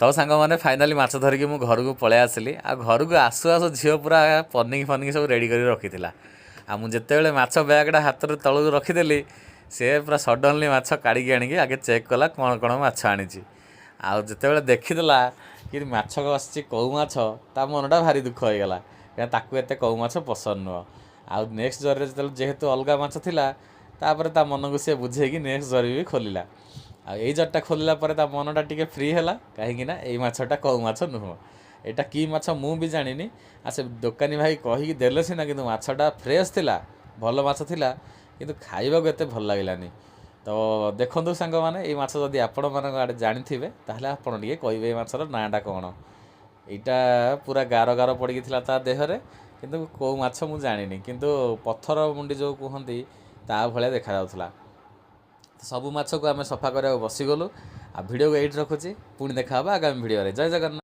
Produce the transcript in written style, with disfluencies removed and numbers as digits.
तो सांग मैंने फाइनाली माछ धरिकी मु घर को पलि आसली आ घर को आसु आसु झील पूरा पनिकी फनिकी सब रेडी कर रखी आ मुझे माछ बैगटा हाथ में तलू रखीदेली सी पूरा सडनली माछ काढ़ी आनिकी आगे चेक कला कौन कौन माछ आनी आउ जिते देखीदेला कि माछ आसी कौ माछ ता मनटा भारी दुख हो गला क्या ताकू एत कौ माछ पसंद नुह आउ नेक्स्ट जरी जेहेतु अलग माछ थिला तापर ता मन को सी बुझेगी नेक्स्ट जरी भी खोलिला आ ये जरटा खोलला पर ता मनटा टिके फ्री हैला कहीं ना ये माछटा कौ माछ नुह एटा कि माछ मु भी जानिनी आ से दोकानी भाई कहीकि देले सीना किंतु माछटा फ्रेश थिला भल माछ थिला किंतु खाइबा को एते भल लागिलानी। तो देखंतु सांग माने ये माछ जदि आपण मानक आडे जानिथिबे ताहले आपण टिके कहिबे ये माछर नाटा कोन एटा पूरा गार गार पड़ी थिला ता देहरे किंतु कौ माछ मु जानिनी किंतु पत्थर मुंडी जो कहंती ता भले देखा जाउथला। सबु माछ को आम सफा करा बसीगलु आ भिडियो को ये रखुच्छी पुणी देखा आगामी भिडियो जय जगन्नाथ।